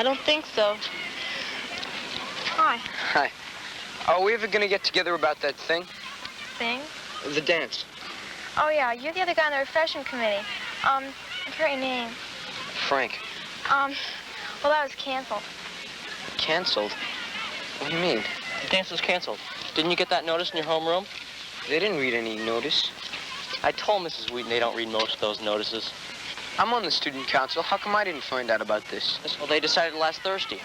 I don't think so. Hi. Hi. Are we ever gonna get together about that thing? Thing? The dance. Oh, yeah, you're the other guy on the refreshment committee. I forgot your name. Frank. Well, that was canceled. Canceled? What do you mean? The dance was canceled. Didn't you get that notice in your homeroom? They didn't read any notice. I told Mrs. Wheaton they don't read most of those notices. I'm on the student council. How come I didn't find out about this? Well, they decided last Thursday.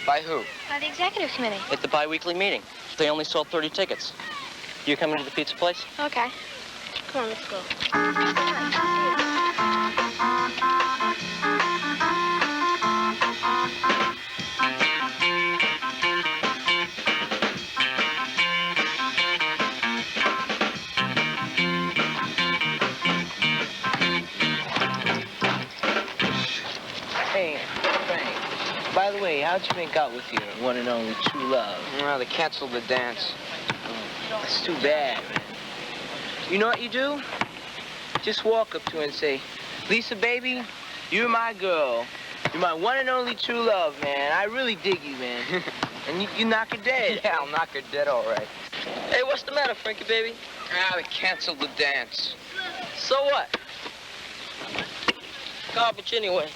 By who? By the executive committee. At the bi-weekly meeting. They only sold 30 tickets. You coming to the pizza place? Okay. Come on, let's go. Hey, Frank. By the way, how'd you make out with your one and only true love? Well, they canceled the dance. That's too bad, man. You know what you do? Just walk up to her and say, Lisa, baby, you're my girl. You're my one and only true love, man. I really dig you, man. And you knock her dead. Yeah, I'll knock her dead, all right. Hey, what's the matter, Frankie, baby? They canceled the dance. So what? Garbage anyway.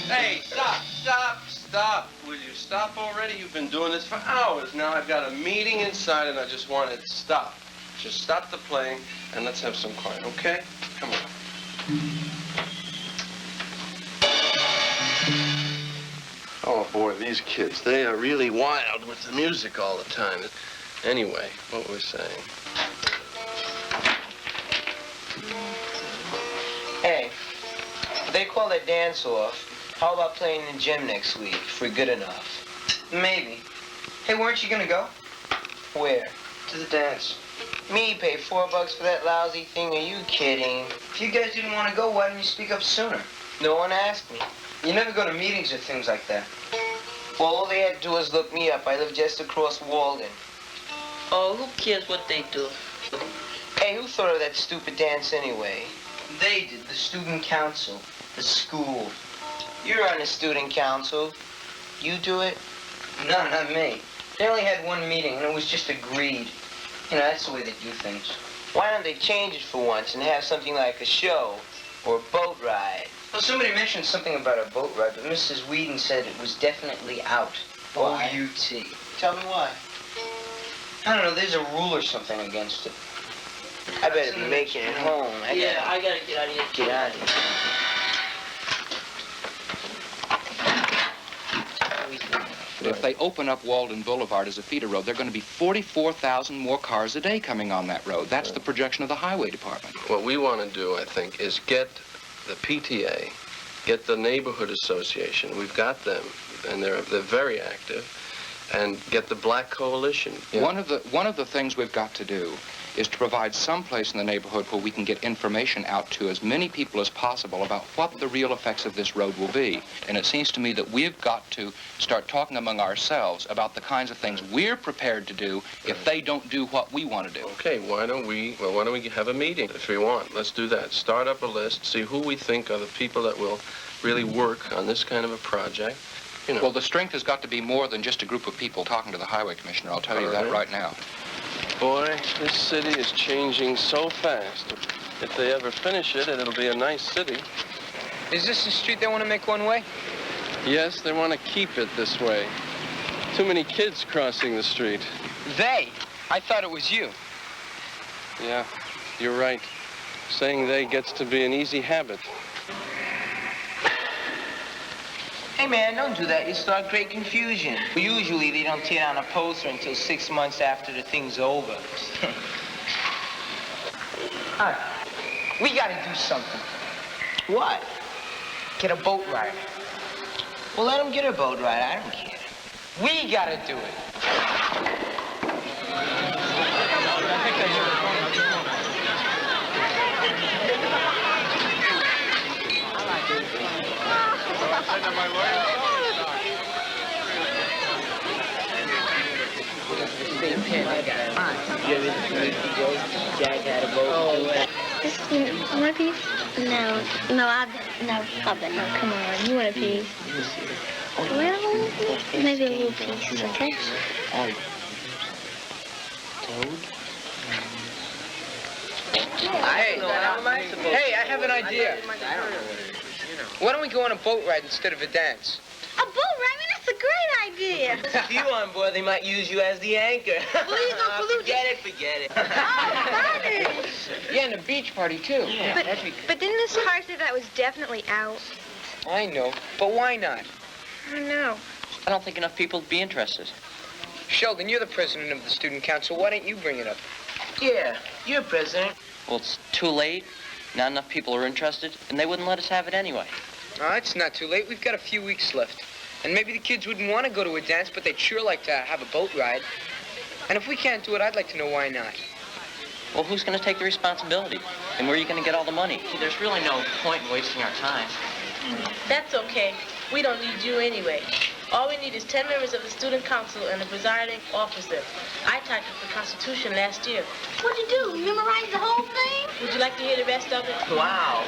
Hey, stop. Will you stop already? You've been doing this for hours. Now I've got a meeting inside and I just want it to stop. Just stop the playing and let's have some quiet, okay? Come on. Oh, boy, these kids, they are really wild with the music all the time. Anyway, what were we saying? Hey, they call that dance off. How about playing in the gym next week, if we're good enough? Maybe. Hey, weren't you gonna go? Where? To the dance. Me pay $4 for that lousy thing? Are you kidding? If you guys didn't want to go, why didn't you speak up sooner? No one asked me. You never go to meetings or things like that. Well, all they had to do was look me up. I live just across Walden. Oh, who cares what they do? Hey, who thought of that stupid dance anyway? They did, the student council, the school. You're on the student council. You do it? No, not me. They only had one meeting, and it was just agreed. You know, that's the way they do things. Why don't they change it for once and have something like a show or a boat ride? Well, somebody mentioned something about a boat ride, but Mrs. Whedon said it was definitely out. Why? O-U-T. Tell me why. I don't know, there's a rule or something against it. I better be making it home. I gotta get out of here. Get out of here. If they open up Walden Boulevard as a feeder road, there are going to be 44,000 more cars a day coming on that road. That's the projection of the highway department. What we want to do, I think, is get the PTA, get the neighborhood association. We've got them, and they're very active, and get the Black Coalition. Yeah. One of the things we've got to do is to provide some place in the neighborhood where we can get information out to as many people as possible about what the real effects of this road will be. And it seems to me that we've got to start talking among ourselves about the kinds of things we're prepared to do if they don't do what we want to do. Okay, why don't we have a meeting if we want? Let's do that. Start up a list, see who we think are the people that will really work on this kind of a project. You know. Well, the strength has got to be more than just a group of people talking to the highway commissioner. I'll tell you that right now. Boy, this city is changing so fast. If they ever finish it, it'll be a nice city. Is this the street they want to make one way? Yes, they want to keep it this way. Too many kids crossing the street. They? I thought it was you. Yeah, you're right. Saying they gets to be an easy habit. Hey, man, don't do that. You start great confusion. Usually, they don't tear down a poster until 6 months after the thing's over. Hi. We gotta do something. What? Get a boat ride. Well, let them get a boat ride. I don't care. We gotta do it. You want a piece? No, I'll bet. Oh, come on. You want a piece? Well, maybe a little piece, okay? Hey, I have an idea. Why don't we go on a boat ride instead of a dance? A boat ride? That's a great idea. If you on board, they might use you as the anchor. Forget it. Oh, funny. Yeah, and a beach party, too. But didn't Miss Hart say that was definitely out? I know, but why not? I don't know. I don't think enough people would be interested. Sheldon, you're the president of the student council. Why don't you bring it up? Yeah, you're president. Well, it's too late. Not enough people are interested, and they wouldn't let us have it anyway. No, it's not too late. We've got a few weeks left. And maybe the kids wouldn't want to go to a dance, but they'd sure like to have a boat ride. And if we can't do it, I'd like to know why not. Well, who's going to take the responsibility? And where are you going to get all the money? There's really no point in wasting our time. That's okay. We don't need you anyway. All we need is 10 members of the student council and a presiding officer. I typed up the Constitution last year. What'd you do? Memorize the whole thing? Would you like to hear the rest of it? Wow.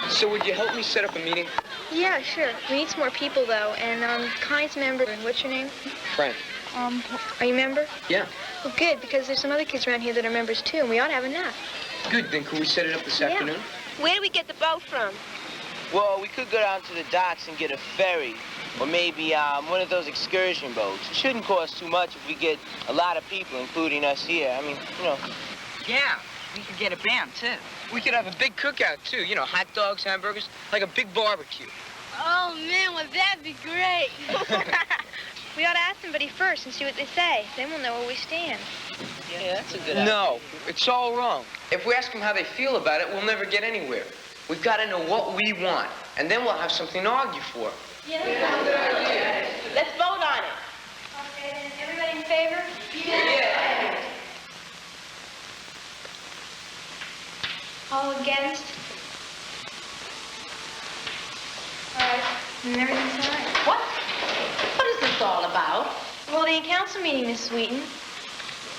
So would you help me set up a meeting? Yeah, sure. We need some more people, though. And, Connie's a member. And what's your name? Frank. Are you a member? Yeah. Well, good, because there's some other kids around here that are members, too, and we ought to have enough. Good, then can we set it up this afternoon? Where do we get the boat from? Well, we could go down to the docks and get a ferry. Or maybe one of those excursion boats. It shouldn't cost too much if we get a lot of people, including us here. I mean, you know. Yeah, we could get a band, too. We could have a big cookout, too. You know, hot dogs, hamburgers, like a big barbecue. Oh, man, would that be great? We ought to ask somebody first and see what they say. Then we'll know where we stand. Yeah, that's a good idea. No, it's all wrong. If we ask them how they feel about it, we'll never get anywhere. We've got to know what we want, and then we'll have something to argue for. Yeah. Let's vote on it. Okay, then everybody in favor? Yeah. All against? All right, and everything's all right. What? What is this all about? Well, the council meeting, Miss Sweeten.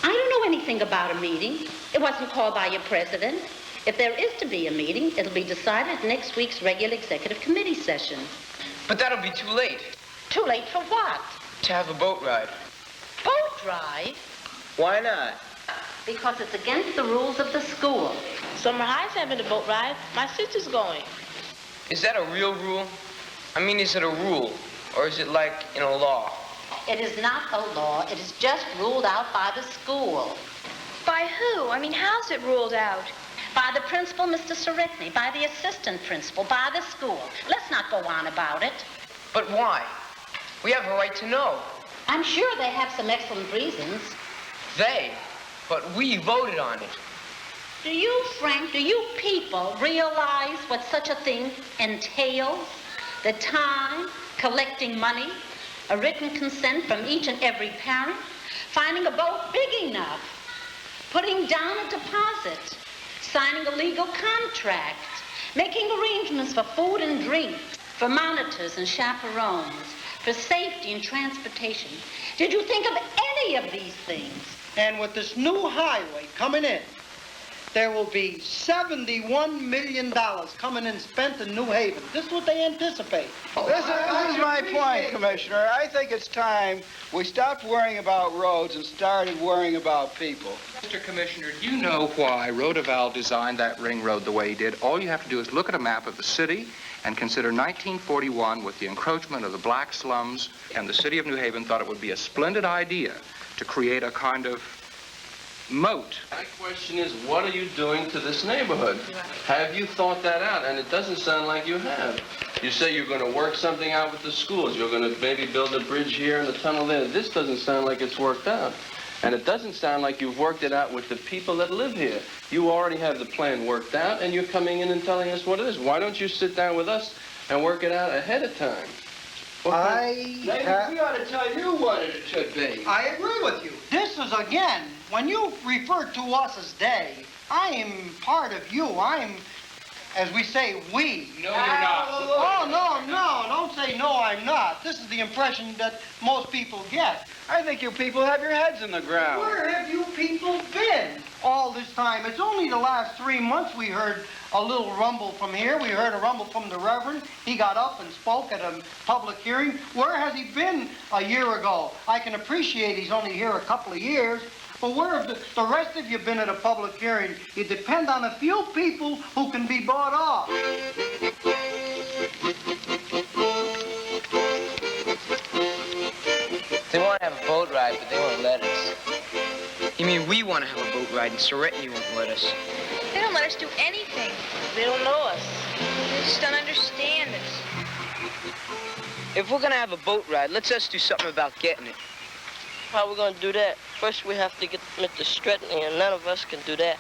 I don't know anything about a meeting. It wasn't called by your president. If there is to be a meeting, it'll be decided at next week's regular executive committee session. But that'll be too late Too late for what? to have a boat ride. Boat ride? Why not? Because it's against the rules of the school. Summer High's having a boat ride. My sister's going. Is that a real rule? I mean, is it a rule? Or is it like in a law? It is not a law. It is just ruled out by the school. By who? I mean, how's it ruled out? By the principal, Mr. Sarikny, by the assistant principal, by the school. Let's not go on about it. But why? We have a right to know. I'm sure they have some excellent reasons. They? But we voted on it. Do you, Frank, do you people realize what such a thing entails? The time, collecting money, a written consent from each and every parent, finding a boat big enough, putting down a deposit, signing a legal contract, making arrangements for food and drink, for monitors and chaperones, for safety and transportation. Did you think of any of these things? And with this new highway coming in, there will be $71 million coming in spent in New Haven. This is what they anticipate. This is my point, Commissioner. I think it's time we stopped worrying about roads and started worrying about people. Mr. Commissioner, do you know why Roosevelt designed that ring road the way he did? All you have to do is look at a map of the city and consider 1941 with the encroachment of the black slums, and the city of New Haven thought it would be a splendid idea to create a kind of moat. My question is, what are you doing to this neighborhood? Have you thought that out? And it doesn't sound like you have. You say you're going to work something out with the schools. You're going to maybe build a bridge here and a tunnel there. This doesn't sound like it's worked out. And it doesn't sound like you've worked it out with the people that live here. You already have the plan worked out, and you're coming in and telling us what it is. Why don't you sit down with us and work it out ahead of time? We ought to tell you what it should be. I agree with you. This is, again, when you refer to us as they, I am part of you. I As we say, we. No, you're not. Oh, no, don't say no, I'm not. This is the impression that most people get. I think you people have your heads in the ground. Where have you people been all this time? It's only the last 3 months we heard a little rumble from here. We heard a rumble from the Reverend. He got up and spoke at a public hearing. Where has he been a year ago? I can appreciate he's only here a couple of years. But where have the rest of you been at a public hearing? You depend on a few people who can be bought off. They want to have a boat ride, but they won't let us. You mean we want to have a boat ride and Soretny won't let us? They don't let us do anything. They don't know us. They just don't understand us. If we're going to have a boat ride, let's us do something about getting it. How are we going to do that? First, we have to get Mr. Stretton, and none of us can do that.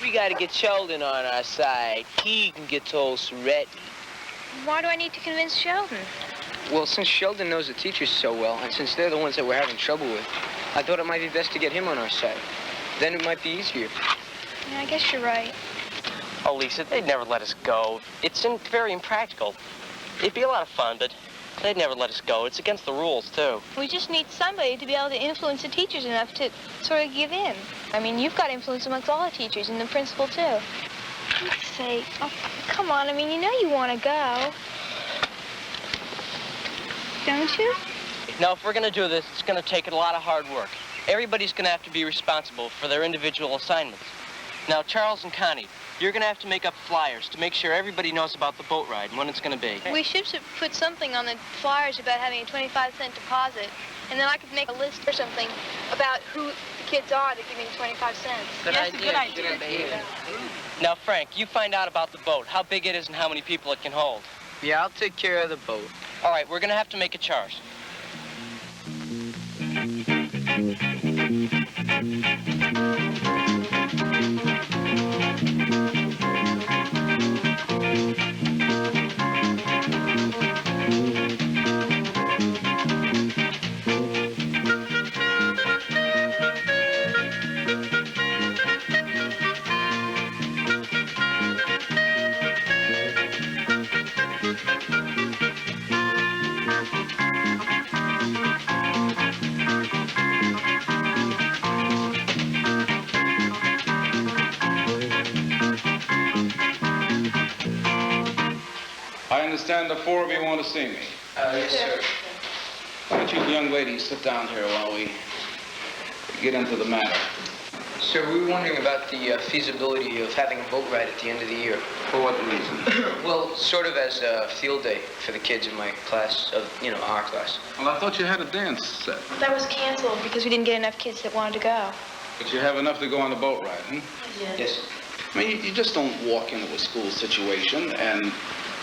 We got to get Sheldon on our side. He can get told Soretny. Why do I need to convince Sheldon? Well, since Sheldon knows the teachers so well, and since they're the ones that we're having trouble with, I thought it might be best to get him on our side. Then it might be easier. Yeah, I guess you're right. Oh, Lisa, they'd never let us go. It's very impractical. It'd be a lot of fun, but they'd never let us go. It's against the rules, too. We just need somebody to be able to influence the teachers enough to sort of give in. I mean, you've got influence amongst all the teachers and the principal, too. Let's say, oh, come on, I mean, you know you want to go. Don't you? Now, if we're going to do this, it's going to take a lot of hard work. Everybody's going to have to be responsible for their individual assignments. Now, Charles and Connie, you're going to have to make up flyers to make sure everybody knows about the boat ride and when it's going to be. We should put something on the flyers about having a 25-cent deposit, and then I could make a list or something about who the kids are that give me 25 cents. That's a good idea. Now, Frank, you find out about the boat, how big it is and how many people it can hold. Yeah, I'll take care of the boat. All right, we're going to have to make a charge. I understand the four of you want to see me. Yes, sir. Why don't you young ladies sit down here while we get into the matter? Sir, we were wondering about the feasibility of having a boat ride at the end of the year. For what reason? Well, sort of as a field day for the kids in my class, our class. Well, I thought you had a dance set. That was canceled because we didn't get enough kids that wanted to go. But you have enough to go on the boat ride, hmm? Yes. I mean, you just don't walk into a school situation and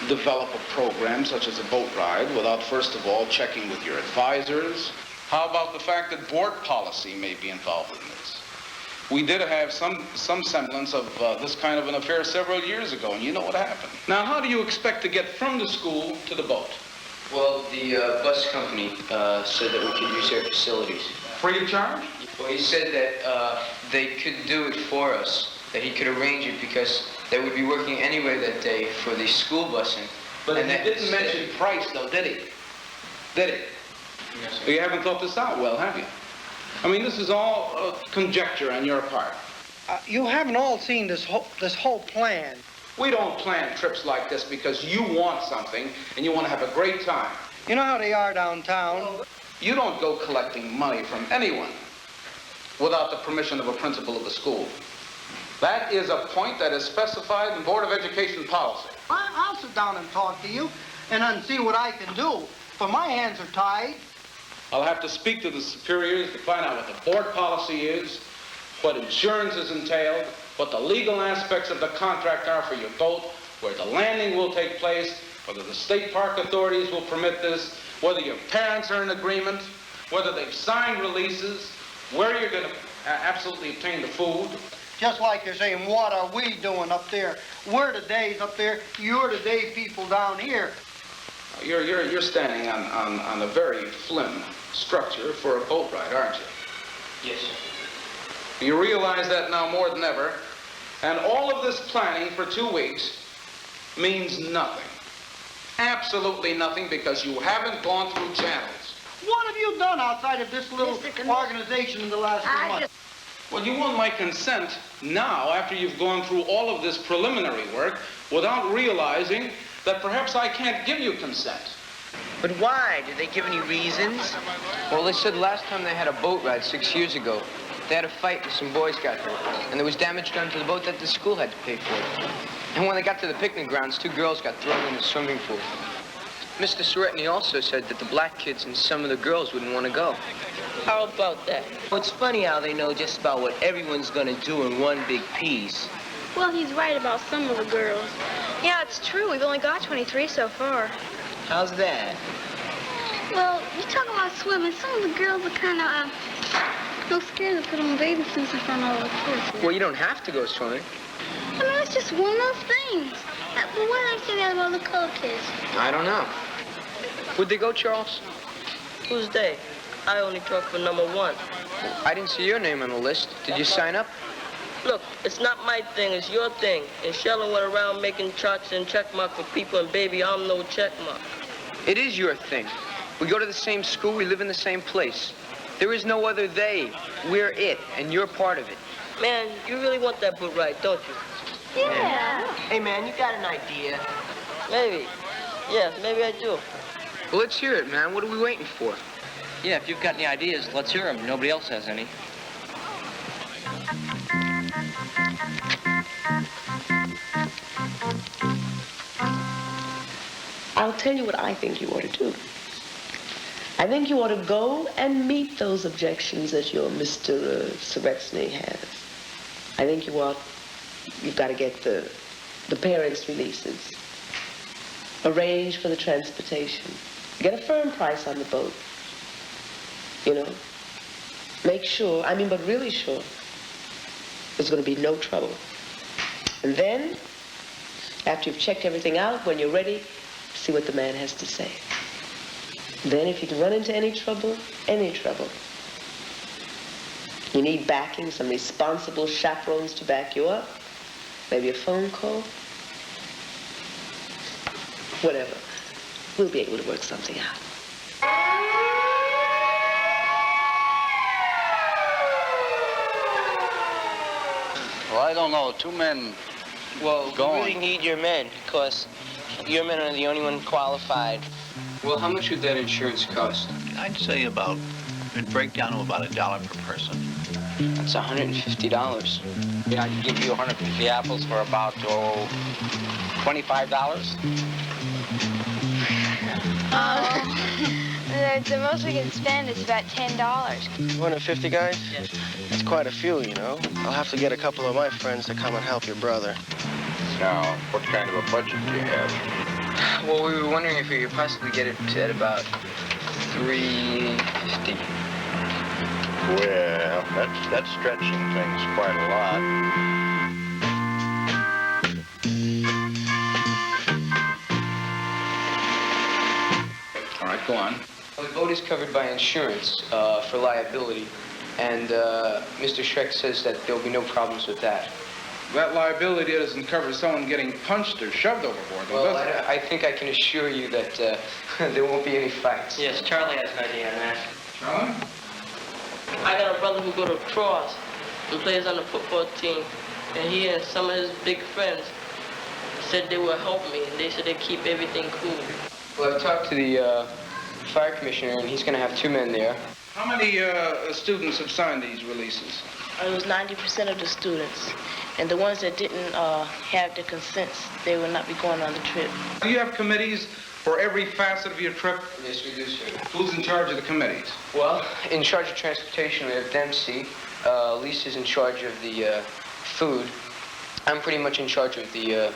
develop a program such as a boat ride without first of all checking with your advisors. How about the fact that board policy may be involved in this? We did have some semblance of this kind of an affair several years ago, and you know what happened. Now, how do you expect to get from the school to the boat? Well, the bus company said that we could use their facilities. Free of charge? Well, he said that they could do it for us, that he could arrange it because they would be working anyway that day for the school busing. But he didn't mention price, though, did he? Did he? Yes, sir. So you haven't thought this out well, have you? I mean, this is all conjecture on your part. You haven't all seen this whole plan. We don't plan trips like this because you want something and you want to have a great time. You know how they are downtown. You don't go collecting money from anyone without the permission of a principal of the school. That is a point that is specified in Board of Education policy. I'll sit down and talk to you and then see what I can do. But my hands are tied. I'll have to speak to the superiors to find out what the board policy is, what insurance is entailed, what the legal aspects of the contract are for your boat, where the landing will take place, whether the state park authorities will permit this, whether your parents are in agreement, whether they've signed releases, where you're going to absolutely obtain the food. Just like you're saying, what are we doing up there? We're the days up there. You're the day people down here. You're standing on a very slim structure for a boat ride, aren't you? Yes, sir. You realize that now more than ever. And all of this planning for 2 weeks means nothing. Absolutely nothing, because you haven't gone through channels. What have you done outside of this little organization in the last 3 months? Well, you want my consent now, after you've gone through all of this preliminary work, without realizing that perhaps I can't give you consent. But why? Did they give any reasons? Well, they said last time they had a boat ride 6 years ago, they had a fight and some boys got hurt. And there was damage done to the boat that the school had to pay for. And when they got to the picnic grounds, 2 girls got thrown in the swimming pool. Mr. Soretny also said that the black kids and some of the girls wouldn't want to go. How about that? Well, it's funny how they know just about what everyone's gonna do in one big piece. Well, he's right about some of the girls. Yeah, it's true. We've only got 23 so far. How's that? Well, you talk about swimming. Some of the girls are kind of, no scared to put on bathing suits in front of all the kids. Well, you don't have to go swimming. I mean, it's just one of those things. But why did they say that about the colored kids? I don't know. Would they go, Charles? Who's they? I only talk for number 1. I didn't see your name on the list. Did you sign up? Look, it's not my thing, it's your thing. And Sheldon went around making charts and check mark for people, and baby, I'm no check mark. It is your thing. We go to the same school, we live in the same place. There is no other they. We're it, and you're part of it. Man, you really want that boat ride, don't you? Yeah. Hey, man, you got an idea? Maybe. Yes, maybe I do. Well, let's hear it, man. What are we waiting for? Yeah, if you've got any ideas, let's hear them. Nobody else has any. I'll tell you what I think you ought to do. I think you ought to go and meet those objections that your Mr. Soretny has. I think you've got to get the parents' releases. Arrange for the transportation. Get a firm price on the boat. You know, make sure, but really sure, there's going to be no trouble. And then, after you've checked everything out, when you're ready, see what the man has to say. Then if you can run into any trouble, you need backing, some responsible chaperones to back you up, maybe a phone call, whatever. We'll be able to work something out. Well, I don't know. 2 men. Well, going. we really need your men, because your men are the only one qualified. Well, how much would that insurance cost? I'd say it'd break down to about $1 per person. That's $150. Yeah, I can give you 150 apples for about, $25. The most we can spend is about $10. 150 guys? Yes. That's quite a few, you know. I'll have to get a couple of my friends to come and help your brother. Now, what kind of a budget do you have? Well, we were wondering if we could possibly get it at about $350. Well, that's stretching things quite a lot. All right, go on. Well, the boat is covered by insurance for liability, and Mr. Schreck says that there'll be no problems with that. That liability doesn't cover someone getting punched or shoved overboard, though, Well, does it? I think I can assure you that there won't be any fights. Yes, Charlie has an idea on that. Charlie? I got a brother who go to Cross and plays on the football team, and he and some of his big friends said they will help me, and they said they keep everything cool. Well, I've talked to the fire commissioner, and he's going to have 2 men there. How many students have signed these releases? It was 90% of the students. And the ones that didn't have the consents, they will not be going on the trip. Do you have committees for every facet of your trip? Yes, we do, sir. Who's in charge of the committees? Well, in charge of transportation, we have Dempsey. Lisa's in charge of the food. I'm pretty much in charge of the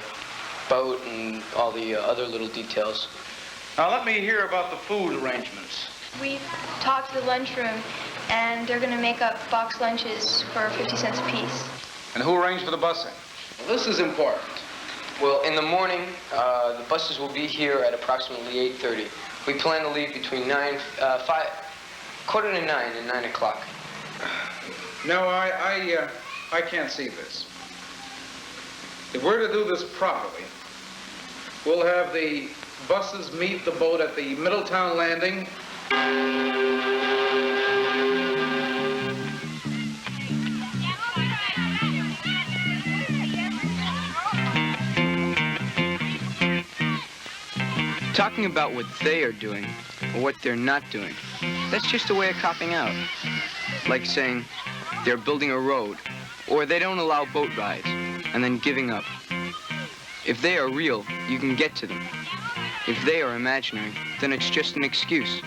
boat and all the other little details. Now, let me hear about the food arrangements. We've talked to the lunchroom, and they're going to make up box lunches for 50 cents a piece. And who arranged for the busing? Well, this is important. Well, in the morning, the buses will be here at approximately 8:30. We plan to leave between 8:45 and 9 o'clock. No, I can't see this. If we're to do this properly, We'll have the buses meet the boat at the Middletown Landing. Talking about what they are doing or what they're not doing, that's just a way of copping out. Like saying they're building a road or they don't allow boat rides and then giving up. If they are real, you can get to them. If they are imaginary, then it's just an excuse.